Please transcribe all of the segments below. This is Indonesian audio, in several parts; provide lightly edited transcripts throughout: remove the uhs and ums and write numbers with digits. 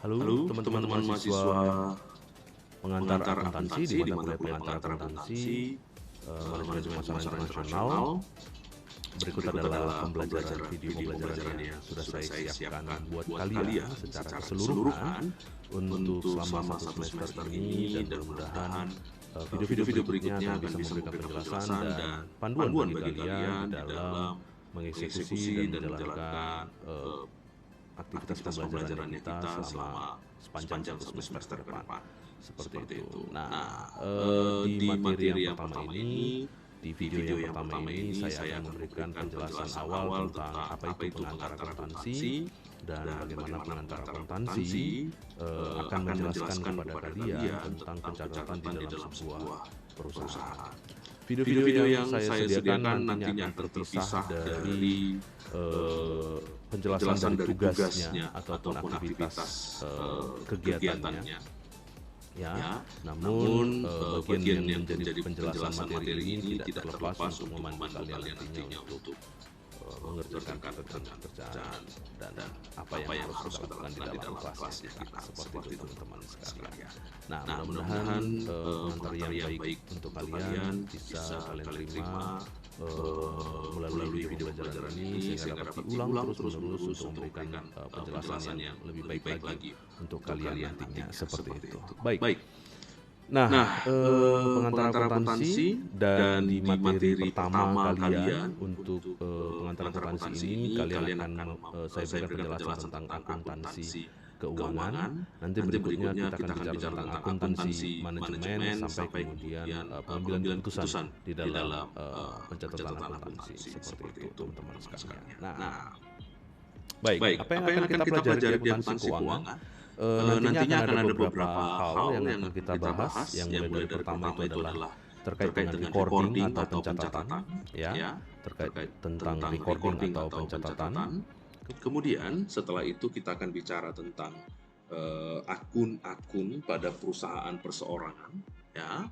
Halo teman-teman mahasiswa pengantar akuntansi di mata kuliah pengantar akuntansi, manajemen pemasaran internasional. Berikut adalah pembelajaran video pembelajaran yang sudah saya siapkan buat kalian secara keseluruhan untuk selama satu semester ini, dan mudah-mudahan video-video berikutnya akan bisa memberikan penjelasan dan panduan bagi kalian di dalam mengeksekusi dan menjalankan aktivitas pembelajaran kita selama sepanjang satu semester ke depan. Seperti itu. Nah, di materi yang pertama ini, di video yang pertama ini saya akan memberikan penjelasan awal tentang apa itu pengantar akuntansi dan bagaimana pengantar akuntansi akan menjelaskan kepada kalian tentang pencatatan di dalam sebuah perusahaan. Video-video yang saya sediakan nantinya akan terpisah dari penjelasan dari tugasnya ataupun aktivitas kegiatannya. Ya, namun bagian yang menjadi penjelasan materi ini tidak terlepas untuk memandu kalian nantinya untuk mengerjakan kerjaan dan apa yang harus kita lakukan di dalam kelasnya. Seperti itu teman-teman sekalian. Nah, mudah-mudahan pengantar yang baik untuk kalian bisa kalian terima melalui video pembelajaran ini sehingga dapat diulang terus-menerus untuk memberikan penjelasan yang lebih baik lagi untuk kalian nantinya. Seperti itu. Baik. Nah, pengantar akuntansi dan di materi pertama kalian untuk pengantar akuntansi ini kalian akan saya berikan penjelasan tentang akuntansi keuangan. Nanti berikutnya kita akan bicara tentang akuntansi manajemen sampai kemudian pengambilan keputusan di dalam pencatatan akuntansi. Seperti itu teman-teman sekalian. Nah, baik. Apa yang akan kita pelajari di akuntansi keuangan? Nantinya akan ada beberapa hal yang akan kita bahas. Yang mulai dari pertama itu adalah terkait dengan recording atau pencatatan, ya, terkait tentang recording atau pencatatan. Kemudian setelah itu kita akan bicara tentang akun-akun pada perusahaan perseorangan, ya,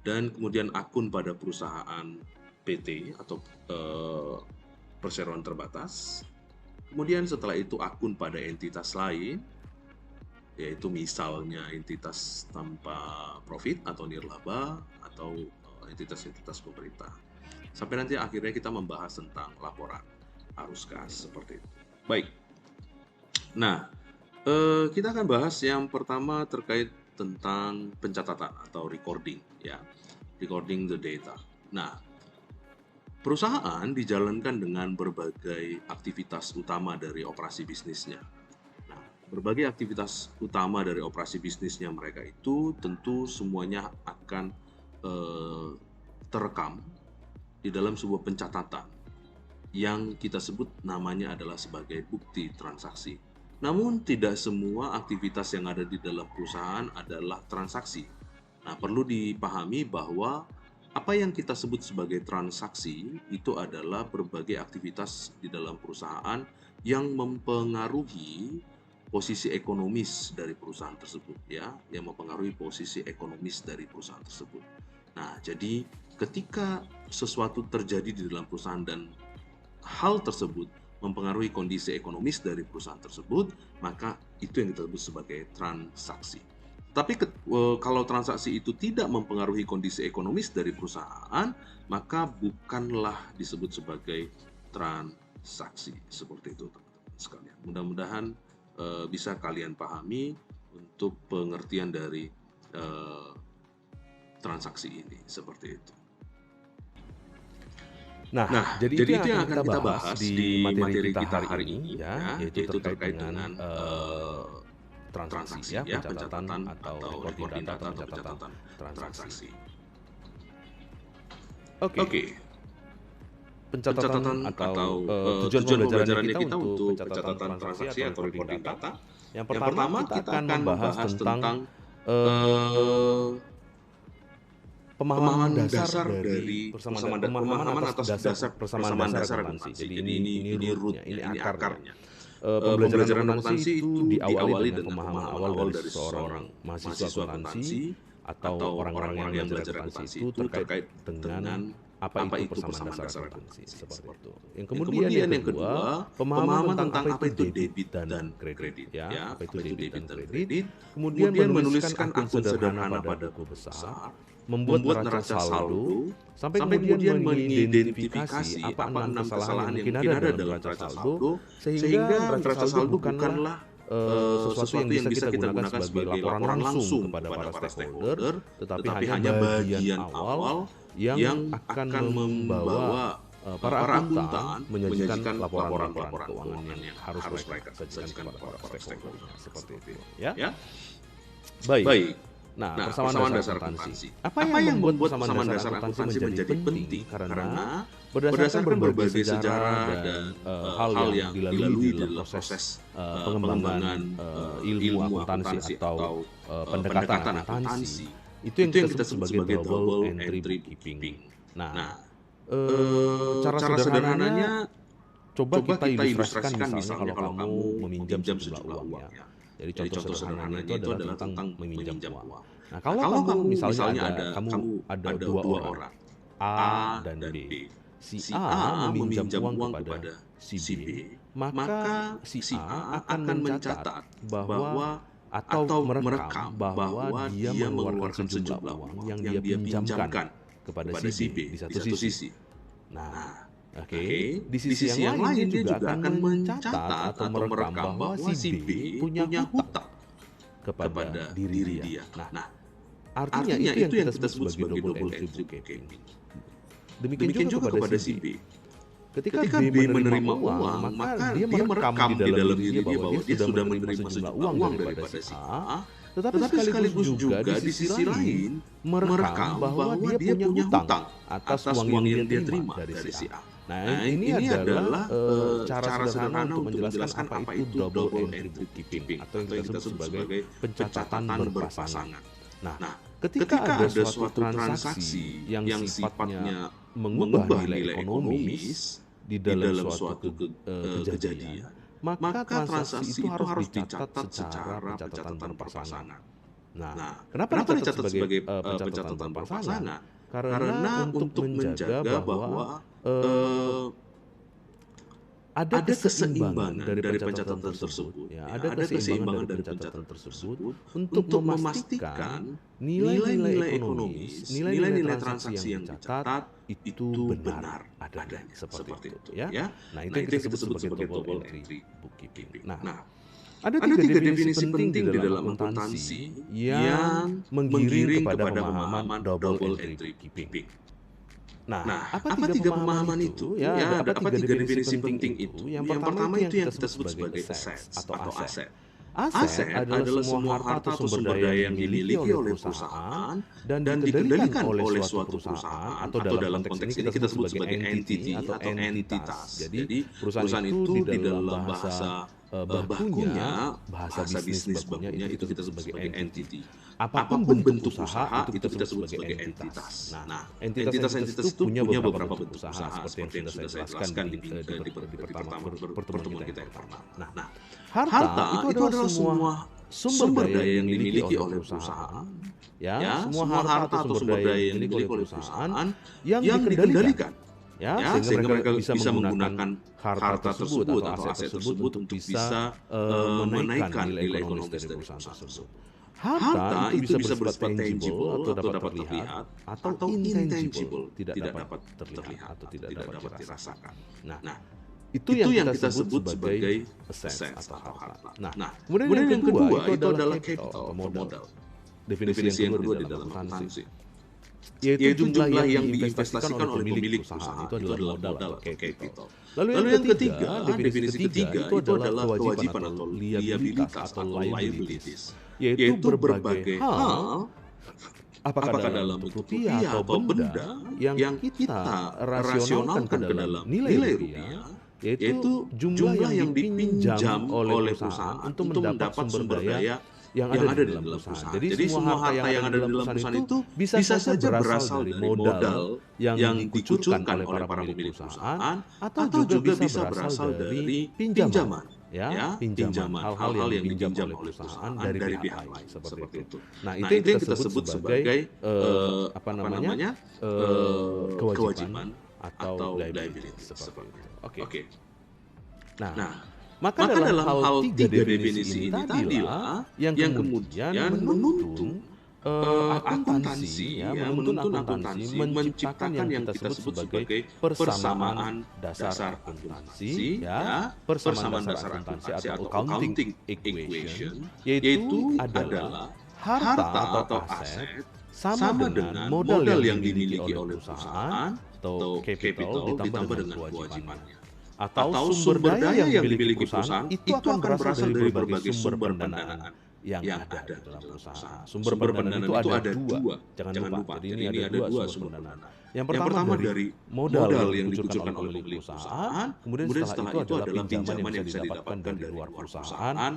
dan kemudian akun pada perusahaan PT atau perseroan terbatas. Kemudian setelah itu akun pada entitas lain, yaitu misalnya entitas tanpa profit atau nirlaba atau entitas-entitas pemerintah. Sampai nanti akhirnya kita membahas tentang laporan arus kas seperti itu. Baik. Nah, kita akan bahas yang pertama terkait tentang pencatatan atau recording, ya, recording the data. Nah, perusahaan dijalankan dengan berbagai aktivitas utama dari operasi bisnisnya. Berbagai aktivitas utama dari operasi bisnisnya mereka itu tentu semuanya akan terekam di dalam sebuah pencatatan yang kita sebut namanya adalah sebagai bukti transaksi. Namun tidak semua aktivitas yang ada di dalam perusahaan adalah transaksi. Nah, perlu dipahami bahwa apa yang kita sebut sebagai transaksi itu adalah berbagai aktivitas di dalam perusahaan yang mempengaruhi posisi ekonomis dari perusahaan tersebut, ya, yang mempengaruhi posisi ekonomis dari perusahaan tersebut. Nah, jadi ketika sesuatu terjadi di dalam perusahaan dan hal tersebut mempengaruhi kondisi ekonomis dari perusahaan tersebut, maka itu yang kita sebut sebagai transaksi. Tapi kalau transaksi itu tidak mempengaruhi kondisi ekonomis dari perusahaan, maka bukanlah disebut sebagai transaksi. Seperti itu teman-teman sekalian. Mudah-mudahan bisa kalian pahami untuk pengertian dari transaksi ini, seperti itu. Nah, jadi itu yang akan kita bahas di materi kita hari ini, ya, yaitu terkait dengan transaksi, ya, pencatatan atau recording data atau pencatatan transaksi. Oke. Pencatatan atau tujuan pembelajaran kita untuk pencatatan transaksi atau recording data. Yang pertama kita akan membahas tentang pemahaman dasar dari pemahaman atas dasar persamaan dasar akuntansi. Jadi ini rootnya, ini akarnya. Pembelajaran akuntansi itu diawali dengan pemahaman awal dari seorang mahasiswa akuntansi atau orang-orang yang belajar akuntansi itu terkait dengan apa itu persamaan dasar akuntansi, seperti itu. Yang kemudian yang kedua, pemahaman tentang apa itu debit dan kredit, ya, apa itu debit dan kredit. Kemudian menuliskan akun sederhana pada buku besar, membuat neraca saldo, sampai kemudian mengidentifikasi apa 6 kesalahan yang mungkin ada dalam neraca saldo, sehingga neraca saldo bukanlah sesuatu yang bisa kita gunakan sebagai laporan langsung kepada para stakeholder, tetapi hanya bagian awal yang akan membawa para akuntan menyajikan laporan keuangan yang harus mereka sajikan kepada para stakeholder, seperti itu, ya. Baik. Nah, persamaan dasar akuntansi. Apa yang membuat persamaan dasar akuntansi menjadi penting? Karena berdasarkan berbagai sejarah dan hal yang dilalui dalam proses pengembangan ilmu akuntansi atau pendekatan akuntansi, itu yang kita sebut sebagai double entry bookkeeping. Nah, cara sederhananya coba kita ilustrasikan misalnya kalau kamu meminjam sejumlah uang, ya. Jadi contoh sederhananya itu adalah tentang meminjam uang. Nah, kalau kamu misalnya ada dua orang, A dan B. Si A meminjam uang kepada si B, maka si A akan mencatat bahwa atau merekam bahwa dia mengeluarkan sejumlah uang yang dia pinjamkan kepada si B di satu sisi. Nah, di sisi yang lain dia juga akan mencatat atau merekam bahwa si B punya hutang kepada diri dia. Nah, artinya itu yang kita sebut sebagai double entry bookkeeping. Demikian juga kepada si B. Ketika B menerima uang, maka dia merekam di dalam diri dia bahwa dia sudah menerima sejumlah uang daripada si A, tetapi sekaligus juga di sisi lain merekam bahwa dia punya hutang atas uang yang dia terima dari si A. Nah, ini adalah cara sederhana untuk menjelaskan apa itu double entry bookkeeping atau yang kita sebut sebagai pencatatan berpasangan. Nah, ketika ada suatu transaksi yang sifatnya mengubah nilai ekonomis di dalam suatu kejadian, maka transaksi itu harus dicatat secara pencatatan berpasangan. Nah, kenapa dicatat sebagai pencatatan berpasangan? Karena untuk menjaga bahwa ada keseimbangan dari pencatatan tersebut, ya, ada keseimbangan dari pencatatan tersebut untuk memastikan nilai-nilai ekonomis, nilai-nilai transaksi yang dicatat itu benar adanya, seperti itu, ya. Nah, itu yang kita sebut sebagai double entry bookkeeping. Nah, ada tiga definisi penting di dalam akuntansi yang menggiring kepada pemahaman double entry bookkeeping. Nah, apa tiga pemahaman itu? Ya, ada tiga definisi penting itu. Yang pertama itu yang kita sebut sebagai assets atau aset. Aset adalah semua harta atau sumber daya yang dimiliki oleh perusahaan dan dikendalikan oleh suatu perusahaan, atau dalam konteks ini kita sebut sebagai entity atau entitas. Jadi perusahaan itu di dalam bahasa bakunya, bahasa bisnis bakunya itu kita sebut sebagai entity. Apapun bentuk usaha itu kita sebut sebagai entitas. Nah, entitas itu punya beberapa bentuk usaha seperti yang sudah saya jelaskan di pertemuan kita yang pertama. Nah, harta itu adalah semua sumber daya yang dimiliki oleh perusahaan, ya, semua harta atau sumber daya yang dimiliki oleh perusahaan yang dikendalikan. Ya, sehingga mereka bisa menggunakan harta tersebut atau aset tersebut untuk bisa menaikkan nilai ekonomis dari perusahaan tersebut. Harta itu bisa bersifat tangible atau dapat terlihat, atau intangible, tidak dapat terlihat atau tidak dapat dirasakan. Nah, itu yang kita sebut sebagai aset atau harta. Nah, kemudian yang kedua itu adalah capital atau modal. Definisi yang kedua di dalam akuntansi, yaitu jumlah yang diinvestasikan oleh pemilik usaha, itu adalah modal atau capital. Lalu yang ketiga, definisi ketiga itu adalah kewajiban atau liabilitas atau liabilities, yaitu berbagai hal, apakah dalam bentuk rupiah atau benda yang kita rasionalkan ke dalam nilai rupiah, yaitu jumlah yang dipinjam oleh perusahaan untuk mendapat sumber daya yang ada di dalam perusahaan. Jadi semua harta yang ada di dalam perusahaan itu bisa saja berasal dari modal yang dikucurkan oleh para pemilik perusahaan, atau juga bisa berasal dari pinjaman pinjaman, hal-hal yang dipinjam oleh perusahaan dari pihak lain seperti itu. Nah, itu yang kita sebut sebagai kewajiban atau liability seperti itu. Oke. Nah, maka dalam hal tiga definisi ini tadilah yang kemudian menuntun akuntansi, menciptakan yang kita sebut sebagai persamaan dasar akuntansi, persamaan dasar akuntansi atau accounting equation, yaitu adalah harta atau aset sama dengan modal yang dimiliki oleh perusahaan atau capital ditambah dengan kewajibannya. Atau sumber daya yang dimiliki perusahaan itu akan berasal dari berbagai sumber pendanaan yang ada di dalam perusahaan. Sumber pendanaan itu ada dua, jangan lupa. Jadi ini ada dua sumber pendanaan. Yang pertama dari modal yang dikucurkan oleh pemilik perusahaan, kemudian setelah itu adalah pinjaman yang bisa didapatkan dari luar perusahaan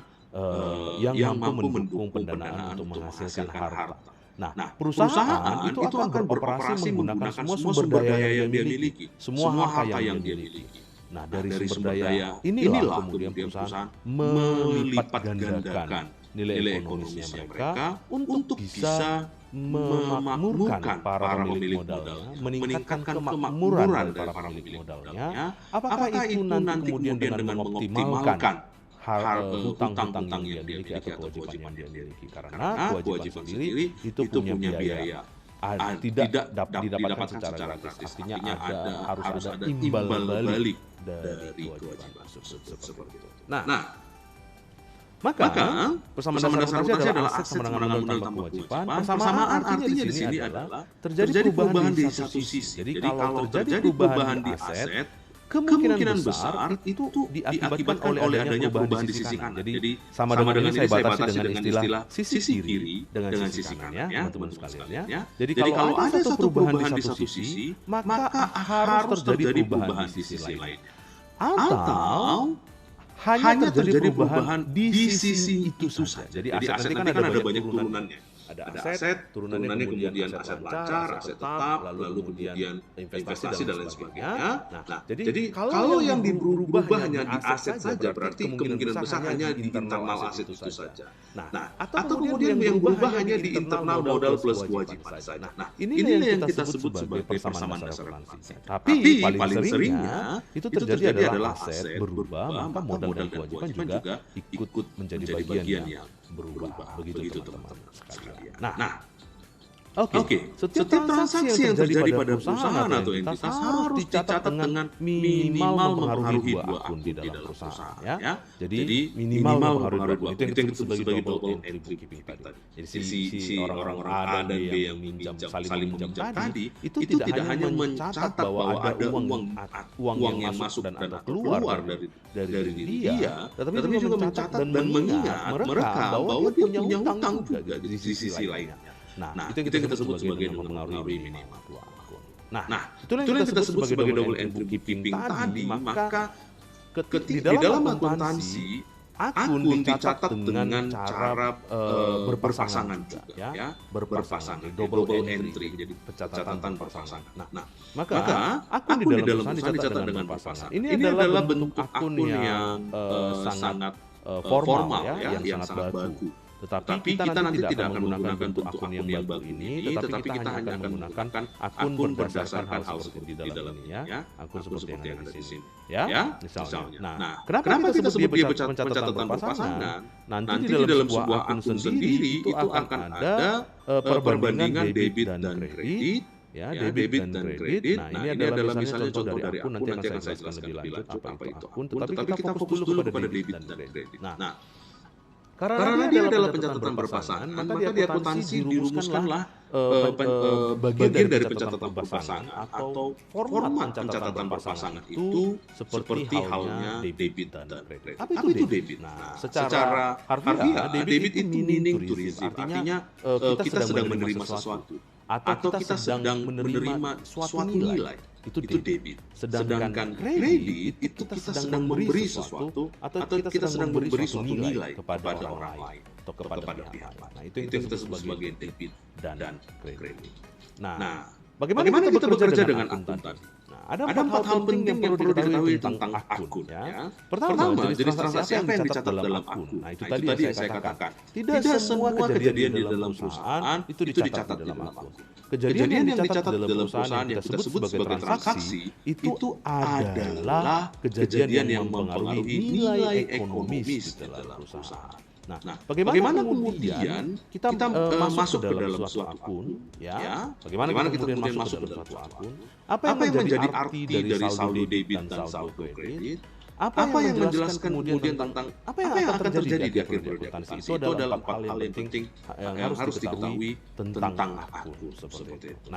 yang mampu mendukung pendanaan untuk menghasilkan harta. Nah, perusahaan itu akan beroperasi menggunakan semua sumber daya yang dia miliki, semua harta yang dia miliki. Nah, dari sumber daya inilah kemudian perusahaan melipat gandakan nilai ekonomisnya mereka untuk bisa memakmurkan para pemilik modalnya, meningkatkan kemakmuran dari para pemilik modalnya. Apakah itu nanti kemudian dengan mengoptimalkan hutang-hutang yang dia miliki atau kewajiban yang dia miliki? Karena kewajiban sendiri itu punya biaya. Tidak didapatkan secara gratis. Artinya harus ada imbal balik dari kewajiban seperti itu. Nah, maka persamaan dasar akuntansi adalah aset kemenangan modal tanpa kewajiban. Persamaan artinya di sini adalah terjadi perubahan di satu sisi. Jadi kalau terjadi perubahan di aset, kemungkinan besar itu diakibatkan oleh adanya perubahan di sisi kanan. Jadi sama dengan ini saya batasi dengan istilah sisi kiri dengan sisi kanan ya, teman-teman sekalian ya. Jadi kalau ada satu perubahan di satu sisi, maka harus terjadi perubahan di sisi lain. Atau hanya terjadi perubahan di sisi itu saja. Jadi aset nanti kan ada banyak turunannya. Ada aset, turunannya kemudian aset lancar, aset tetap, lalu kemudian investasi dan lain sebagainya. Nah, jadi kalau yang berubah hanya di aset saja, berarti kemungkinan besar hanya di internal aset itu saja. Nah, atau kemudian yang berubah hanya di internal modal plus kewajiban saja. Nah, inilah yang kita sebut sebagai persamaan dasar akuntansi. Tapi paling seringnya itu terjadi adalah aset berubah, maka modal dan kewajiban juga ikut menjadi bagian yang berubah. Begitu teman-teman sekalian. Nah, setiap transaksi yang terjadi pada perusahaan atau entitas harus dicatat dengan minimal mempengaruhi dua akun di dalam perusahaan. Ya. Jadi minimal mempengaruhi dua akun. Itu yang disebut sebagai double entry bookkeeping tadi. Jadi si orang-orang A dan B yang saling meminjam tadi itu tidak hanya mencatat bahwa ada uang yang masuk dan atau keluar dari dia, tetapi juga mencatat dan mengingat mereka bahwa dia punya hutang juga di sisi lainnya. Nah, itu yang kita sebut sebagai mempengaruhi minimal dua akun. Nah, itu yang kita sebut sebagai double entry bookkeeping tadi. Maka di dalam akuntansi, akun dicatat dengan cara berpasangan juga, ya, berpasangan, double entry, jadi pencatatan berpasangan. Nah, maka akun di dalam perusahaan dicatat dengan berpasangan. Ini adalah bentuk akun yang sangat formal, ya, yang sangat baku. Tetapi kita nanti tidak akan menggunakan bentuk akun yang baru ini, tetapi kita hanya akan menggunakan akun berdasarkan hal seperti di dalam ini, ya, akun seperti yang ada di sini, ya, misalnya. Nah, kenapa kita sebut dia pencatatan berpasangan? Nanti di dalam sebuah akun sendiri itu akan ada perbandingan debit dan kredit. Ya, debit dan kredit. Nah, ini adalah misalnya contoh dari akun, nanti akan saya jelaskan lebih lanjut apa itu akun, tetapi kita fokus dulu kepada debit dan kredit. Nah, karena dia adalah pencatatan berpasangan, maka di akuntansi dirumuskanlah bagian dari pencatatan berpasangan atau format pencatatan berpasangan itu seperti halnya debit dan kredit. Apa itu debit? Nah, secara harfiah, debit itu meaning to receive, artinya kita sedang menerima sesuatu atau kita sedang menerima suatu nilai. Itu debit. Sedangkan kredit itu kita sedang memberi sesuatu atau kita sedang memberi suatu nilai kepada orang lain atau kepada pihak lain. Nah, itu yang kita sebut sebagai debit dan kredit. Nah, Bagaimana kita bekerja dengan akun tadi? Nah, ada 4 hal penting yang perlu diketahui tentang akun. Ya. Pertama, jenis transaksi apa yang dicatat dalam akun. Nah, itu tadi yang saya katakan. Tidak semua kejadian di dalam perusahaan itu dicatat di dalam akun. Kejadian yang dicatat dalam perusahaan yang kita sebut sebagai transaksi itu adalah kejadian yang mempengaruhi nilai ekonomis di dalam perusahaan. Nah, bagaimana kemudian kita masuk ke dalam suatu akun, ya? Bagaimana kita kemudian masuk ke dalam suatu akun? Apa yang menjadi arti dari saldo debit dan saldo kredit? Apa yang menjelaskan kemudian tentang apa yang akan terjadi di akhir periode akuntansi? Itu adalah 4 hal yang penting yang harus diketahui tentang akun seperti itu.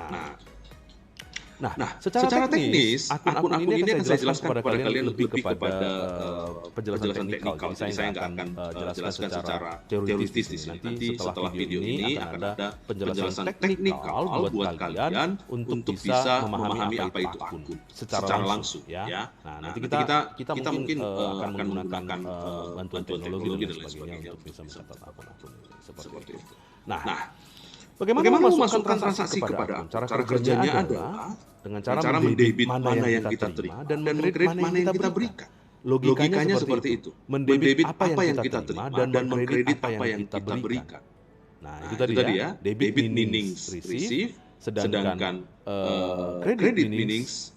Nah, secara teknis, akun-akun ini akan saya jelaskan kepada kalian lebih kepada penjelasan teknikal. Jadi saya nggak akan jelaskan secara teoritis di sini. Nanti setelah video ini akan ada penjelasan teknikal buat kalian untuk bisa memahami apa itu akun secara langsung. Ya. Nah, nanti kita mungkin akan menggunakan bantuan teknologi dan sebagainya untuk bisa mencatat akun-akun seperti itu. Nah, bagaimana memasukkan transaksi kepada akun? Cara kerjanya adalah dengan cara mendebit mana yang kita terima dan mengkredit mana yang kita berikan. Logikanya seperti itu. Mendebit apa yang kita terima dan mengkredit apa yang kita berikan. Nah, itu tadi ya. Debit meanings receive, sedangkan credit meanings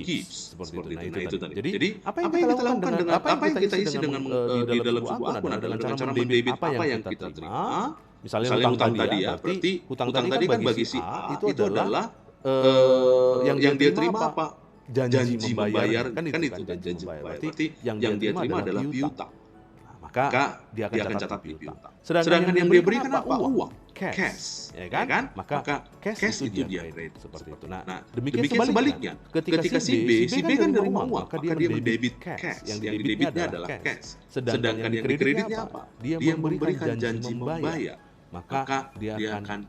gives seperti itu. Nah, itu tadi. Jadi apa yang kita lakukan dengan apa yang kita isi dengan di dalam sebuah akun adalah dengan cara mendebit apa yang kita terima. Misalnya hutang tadi ya, berarti hutang tadi kan bagi si A itu adalah yang dia terima apa? Janji membayar, kan itu janji membayar. Berarti yang dia terima adalah piutang. Maka dia akan catat piutang. Sedangkan yang dia berikan apa? Uang, cash, ya kan? Maka cash itu dia kredit seperti itu. Nah, demikian sebaliknya. Ketika si B kan menerima uang, maka dia mendebit cash. Yang didebitnya adalah cash. Sedangkan yang dikreditnya apa? Dia memberikan janji membayar. Maka dia akan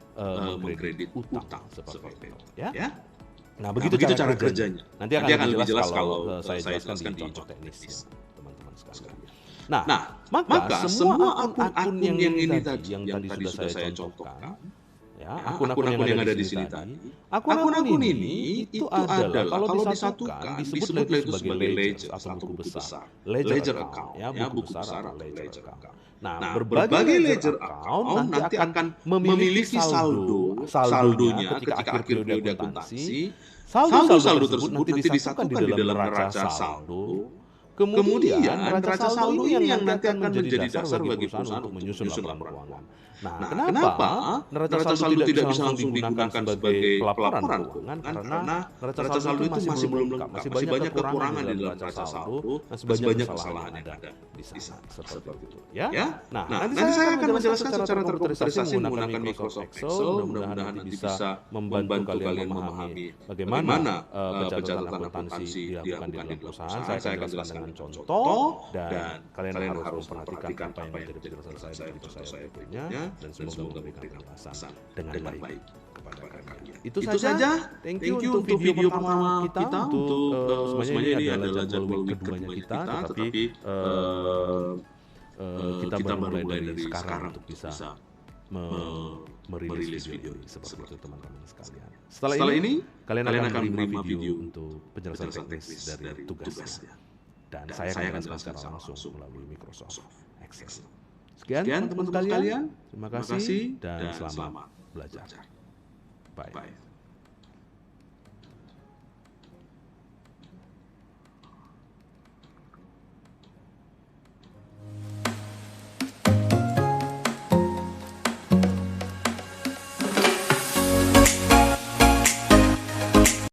mengkredit utang seperti itu. Ya? Nah, begitu cara kerjanya. Nanti akan lebih jelas kalau saya jelaskan di contoh teknis, teman-teman sekalian. Nah, maka semua akun-akun yang ini tadi, yang tadi sudah saya contohkan, ya, akun-akun yang ada di sini tadi, akun-akun ini itu adalah kalau disatukan disebut sebagai ledger atau buku besar. Ledger account, ya, buku besar atau ledger account. Nah, berbagai ledger account nanti akan memiliki saldonya ketika akhir periode akuntansi. Saldo tersebut nanti disatukan di dalam neraca saldo. Kemudian neraca saldo ini yang nanti akan menjadi dasar bagi perusahaan untuk menyusun laporan keuangan. Nah, kenapa neraca saldo tidak bisa langsung digunakan sebagai pelaporan keuangan? Karena neraca saldo itu masih belum lengkap, masih banyak kekurangan di dalam neraca saldo, masih banyak kesalahan yang ada di sana. Seperti itu, ya. Nah, nanti saya akan menjelaskan secara terkomputerisasi menggunakan Microsoft Excel. Mudah-mudahan nanti bisa membantu kalian memahami bagaimana pencatatan akuntansi dilakukan di dalam perusahaan. Saya akan jelaskan dengan contoh dan kalian harus memperhatikan apa yang menjadi penjelasan saya di video saya berikutnya. Dan semoga memberikan ulasan dengan baik kepada kalian. Itu saja. Thank you untuk video pertama kita. Untuk semuanya ini adalah jadwal week keduanya kita, tetapi kita baru mulai dari sekarang untuk bisa merilis video ini seperti itu, teman-teman sekalian. Setelah ini kalian akan menerima video untuk penjelasan teknis dari tugasnya. Dan saya akan jelaskan secara langsung melalui Microsoft Excel. Sekian teman-teman sekalian, terima kasih dan selamat belajar. Bye.